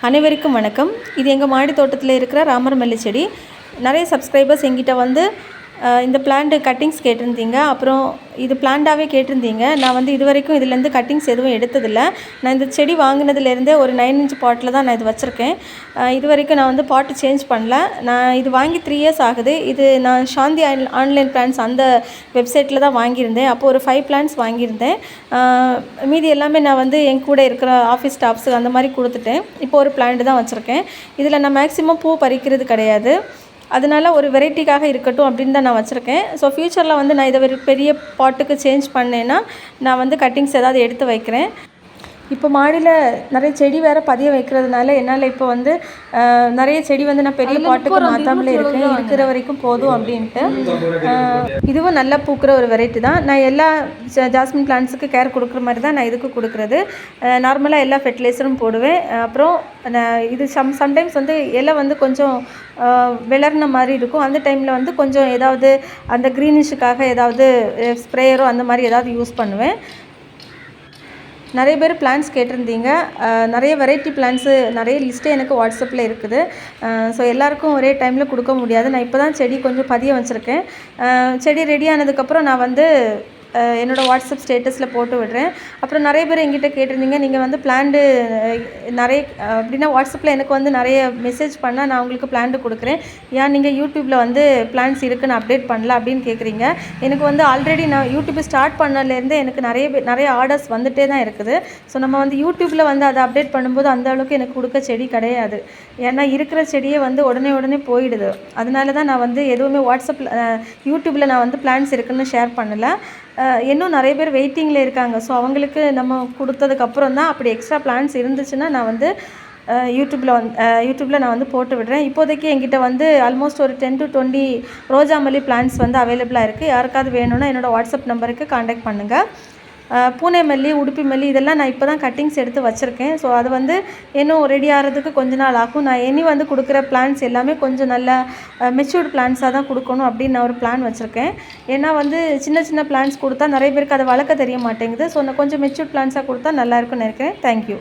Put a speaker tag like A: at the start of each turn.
A: அனைவருக்கும் வணக்கம். இது எங்கள் மாடி தோட்டத்தில் இருக்கிற ராமர் மல்லி செடி. நிறைய சப்ஸ்கிரைபர்ஸ் எங்கிட்ட வந்து இந்த பிளான்ட் கட்டிங்ஸ் கேட்டிருந்தீங்க. அப்புறம் இது பிளான்டாகவே கேட்டிருந்தீங்க. நான் வந்து இது வரைக்கும் இதுலேருந்து கட்டிங்ஸ் எதுவும் எடுத்ததில்லை. நான் இந்த செடி வாங்கினதுலேருந்தே ஒரு 9 இன்ச் பாட்டில் தான் நான் இது வச்சுருக்கேன். இது வரைக்கும் நான் வந்து பாட்டு சேஞ்ச் பண்ணல. நான் இது வாங்கி 3 இயர்ஸ் ஆகுது. இது நான் சாந்தி ஆன்லைன் பிளான்ஸ் அந்த வெப்சைட்டில் தான் வாங்கியிருந்தேன். அப்போது ஒரு 5 பிளான்ஸ் வாங்கியிருந்தேன். மீதி எல்லாமே நான் வந்து என் கூட இருக்கிற ஆஃபீஸ் ஸ்டாஃப்ஸுக்கு அந்த மாதிரி கொடுத்துட்டேன். இப்போ ஒரு பிளான்ட் தான் வச்சுருக்கேன். இதில் நான் மேக்ஸிமம் பூ பறிக்கிறது கிடையாது. அதனால ஒரு வெரைட்டிக்காக இருக்கட்டும் அப்படின்னு தான் நான் வச்சுருக்கேன். ஸோ ஃப்யூச்சரில் வந்து நான் இதை ஒரு பெரிய பாட்டுக்கு சேஞ்ச் பண்ணேன்னா நான் வந்து கட்டிங்ஸ் ஏதாவது எடுத்து வைக்கிறேன். இப்போ மாடியில் நிறைய செடி வேறு பதிய வைக்கிறதுனால என்னால் இப்போ வந்து நிறைய செடி வந்து நான் பெரிய பாட்டுக்கு மாற்றாமலே இருக்கேன். இருக்கிற வரைக்கும் போதும் அப்படின்ட்டு. இதுவும் நல்லா பூக்கிற ஒரு வெரைட்டி தான். நான் எல்லா ஜாஸ்மின் பிளான்ட்ஸுக்கு கேர் கொடுக்குற மாதிரி தான் நான் இதுக்கு கொடுக்குறது. நார்மலாக எல்லா ஃபெர்டிலைசரும் போடுவேன். அப்புறம் நான் இது சம்டைம்ஸ் வந்து இலை வந்து கொஞ்சம் விளர்ன மாதிரி இருக்கும். அந்த டைமில் வந்து கொஞ்சம் ஏதாவது அந்த க்ரீனிஷுக்காக ஏதாவது ஸ்ப்ரேயரோ அந்த மாதிரி ஏதாவது யூஸ் பண்ணுவேன். நிறைய பேர் பிளான்ஸ் கேட்டிருந்தீங்க. நிறைய வெரைட்டி பிளான்ஸு நிறைய லிஸ்ட்டு எனக்கு வாட்ஸ்அப்பில் இருக்குது. ஸோ எல்லாேருக்கும் ஒரே டைமில் கொடுக்க முடியாது. நான் இப்போ தான் செடி கொஞ்சம் பதிய வச்சுருக்கேன். செடி ரெடி ஆனதுக்கப்புறம் நான் வந்து என்னோடய வாட்ஸ்அப் ஸ்டேட்டஸில் போட்டு விடுறேன். அப்புறம் நிறைய பேர் எங்கிட்ட கேட்டிருந்தீங்க, நீங்கள் வந்து பிளான்டு நிறைய அப்படின்னா வாட்ஸ்அப்பில் எனக்கு வந்து நிறைய மெசேஜ் பண்ணால் நான் உங்களுக்கு பிளான்டு கொடுக்குறேன், ஏன் நீங்கள் யூடியூப்பில் வந்து பிளான்ஸ் இருக்குன்னு அப்டேட் பண்ணல அப்படின்னு கேட்குறீங்க. எனக்கு வந்து ஆல்ரெடி நான் யூடியூப் ஸ்டார்ட் பண்ணலேருந்தே எனக்கு நிறைய ஆர்டர்ஸ் வந்துகிட்டே தான் இருக்குது. ஸோ நம்ம வந்து யூடியூப்பில் வந்து அதை அப்டேட் பண்ணும்போது அந்த அளவுக்கு எனக்கு கொடுக்க செடி கிடையாது. ஏன்னா இருக்கிற செடியே வந்து உடனே போயிடுது. அதனால தான் நான் வந்து எதுவுமே வாட்ஸ்அப்பில் யூடியூப்பில் நான் வந்து பிளான்ஸ் இருக்குதுன்னு ஷேர் பண்ணலை. இன்னும் நிறைய பேர் வெயிட்டிங்கில் இருக்காங்க. ஸோ அவங்களுக்கு நம்ம கொடுத்ததுக்கப்புறம் தான் அப்படி எக்ஸ்ட்ரா பிளான்ஸ் இருந்துச்சுன்னா நான் வந்து யூடியூப்பில் நான் வந்து போட்டு விடுறேன். இப்போதைக்கு என்கிட்ட வந்து ஆல்மோஸ்ட் ஒரு 10 to 20 ரோஜா மல்லி பிளான்ஸ் வந்து அவைலபிளாக இருக்குது. யாருக்காவது வேணும்னா என்னோடய வாட்ஸ்அப் நம்பருக்கு காண்டாக்ட் பண்ணுங்கள். பூனை மல்லி, உடுப்பி மல்லி இதெல்லாம் நான் இப்போ தான் கட்டிங்ஸ் எடுத்து வச்சுருக்கேன். ஸோ அது வந்து இன்னும் ரெடி ஆகிறதுக்கு கொஞ்ச நாள் ஆகும். நான் இனி வந்து கொடுக்குற பிளான்ஸ் எல்லாமே கொஞ்சம் நல்ல மெச்சூர்டு பிளான்ஸாக தான் கொடுக்கணும் அப்படின்னு நான் ஒரு பிளான் வச்சுருக்கேன். ஏன்னா வந்து சின்ன பிளான்ஸ் கொடுத்தா நிறைய பேருக்கு அதை வளர்க்க தெரிய மாட்டேங்குது. ஸோ நான் கொஞ்சம் மெச்சூர்ட் பிளான்ஸாக கொடுத்தா நல்லாயிருக்குன்னு நினைக்கிறேன். தேங்க்யூ.